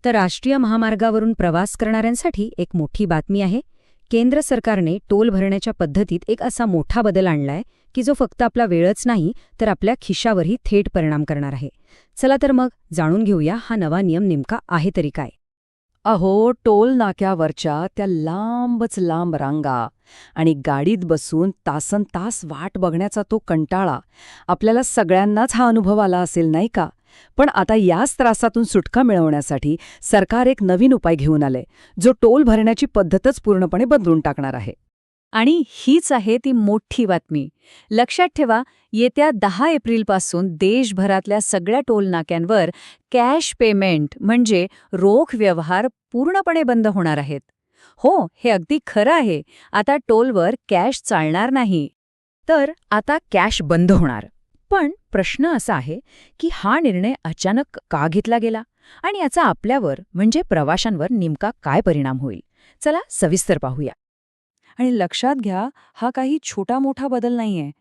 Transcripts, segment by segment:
तर राष्ट्रीय महामार्गावरून प्रवास करणाऱ्यांसाठी एक मोठी बातमी आहे. केंद्र सरकारने टोल भरण्याच्या पद्धतीत एक असा मोठा बदल आणलाय की जो फक्त आपला वेळच नाही तर आपल्या खिशावरही थेट परिणाम करणार आहे. चला तर मग जाणून घेऊया हा नवा नियम नेमका आहे तरी काय. अहो, टोल नाक्यावरच्या त्या लांबच लांब रांगा आणि गाडीत बसून तासनतास वाट बघण्याचा तो कंटाळा, आपल्याला सगळ्यांनाच हा अनुभव आला असेल नाही का? पण आता याच त्रासातून सुटका मिळवण्यासाठी सरकार एक नवीन उपाय घेऊन आलंय, जो टोल भरण्याची पद्धतच पूर्णपणे बदलून टाकणार आहे. आणि हीच आहे ती मोठी बातमी. लक्षात ठेवा, येत्या 10 एप्रिलपासून देशभरातल्या सगळ्या टोल नाक्यांवर कॅश पेमेंट म्हणजे रोख व्यवहार पूर्णपणे बंद होणार आहेत. हो, हे अगदी खरं आहे. आता टोलवर कॅश चालणार नाही. तर आता कॅश बंद होणार. पण प्रश्न असा आहे की हा निर्णय अचानक का घेतला गेला आणि याचा आपल्यावर म्हणजे प्रवाशांवर नेमका काय परिणाम होईल. चला सविस्तर पाहूया. आणि लक्षात घ्या, हा काही छोटा मोठा बदल नाहीये.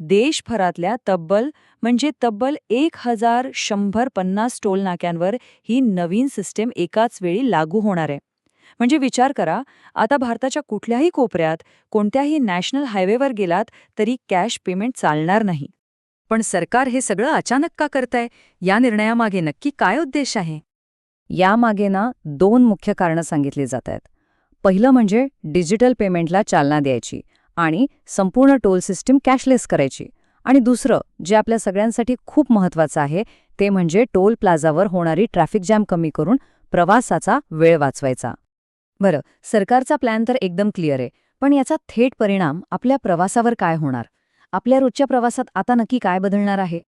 देशभरातल्या तब्बल 1150 टोल नाक्यांवर ही नवीन सिस्टीम एकाच वेळी लागू होणार आहे. म्हणजे विचार करा, आता भारताच्या कुठल्याही कोपऱ्यात कोणत्याही नॅशनल हायवेवर गेलात तरी कॅश पेमेंट चालणार नाही. पण सरकार हे सगळं अचानक का करतंय? या निर्णयामागे नक्की काय उद्देश आहे? यामागे 2 मुख्य कारणं सांगितली जात आहेत. पहिलं म्हणजे डिजिटल पेमेंटला चालना द्यायची आणि संपूर्ण टोल सिस्टीम कॅशलेस करायची. आणि दुसरं, जे आपल्या सगळ्यांसाठी खूप महत्त्वाचं आहे, ते म्हणजे टोल प्लाझावर होणारी ट्रॅफिक जॅम कमी करून प्रवासाचा वेळ वाचवायचा. बरं, सरकारचा प्लॅन तर एकदम क्लिअर आहे, पण याचा थेट परिणाम आपल्या प्रवासावर काय होणार? आपल्या रोजच्या प्रवासात आता नक्की काय बदलणार आहे?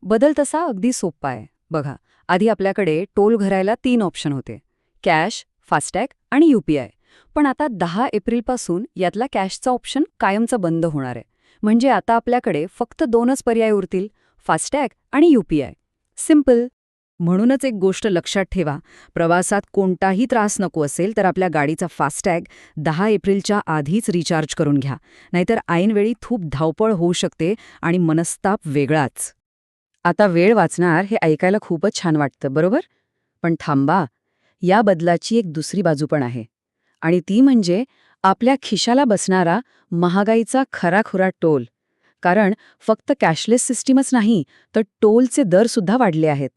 बदल तसा अगदी सोपा आहे. बघा, आधी आपल्याकडे टोल भरायला 3 ऑप्शन होते: कॅश, फास्टॅग आणि UPI. पण आता 10 एप्रिलपासून यातला कॅशचा ऑप्शन कायमचा बंद होणार आहे. म्हणजे आता आपल्याकडे फक्त 2च पर्याय उरतील: फास्टॅग आणि UPI. सिंपल. म्हणूनच एक गोष्ट लक्षात ठेवा, प्रवासात कोणताही त्रास नको असेल तर आपल्या गाडीचा फास्टॅग 10 एप्रिलच्या आधीच रिचार्ज करून घ्या. नाहीतर ऐनवेळी खूप धावपळ होऊ शकते आणि मनस्ताप वेगळाच. आता वेळ वाचणार हे ऐकायला खूपच छान वाटतं, बरोबर? पण थांबा, या बदलाची एक दुसरी बाजू पण आहे. आणि ती म्हणजे आपल्या खिशाला बसणारा महागाईचा खराखुरा टोल. कारण फक्त कॅशलेस सिस्टीमच नाही, तर टोलचे दरसुद्धा वाढले आहेत.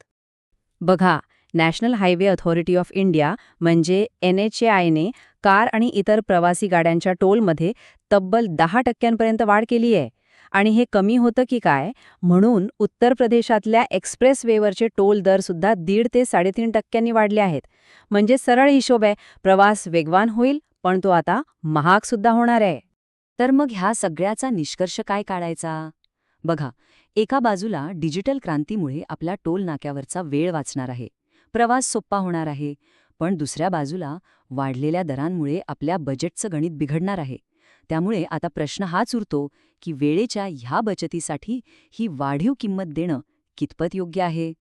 बघा, national highway authority of India म्हणजे NHAIने कार आणि इतर प्रवासी गाड्यांच्या टोलमध्ये तब्बल 10% वाढ केली आहे. आणि हे कमी होतं की काय, म्हणून उत्तर प्रदेशातल्या एक्सप्रेस वेवरचे टोल दरसुद्धा 1.5 ते 3.5% वाढले आहेत. म्हणजे सरळ हिशोब आहे, प्रवास वेगवान होईल, पण तो आता महागसुद्धा होणार आहे. तर मग ह्या सगळ्याचा निष्कर्ष काय काढायचा? बघा, एका बाजूला डिजिटल क्रांतीमुळे आपल्या टोल नाक्यावरचा वेळ वाचणार आहे, प्रवास सोपा होणार आहे. पण दुसऱ्या बाजूला वाढलेल्या दरांमुळे आपल्या बजेटचं गणित बिघडणार आहे. त्यामुळे आता प्रश्न हाच उरतो की वेळेच्या ह्या बचतीसाठी ही वाढीव किंमत देणं कितपत योग्य आहे.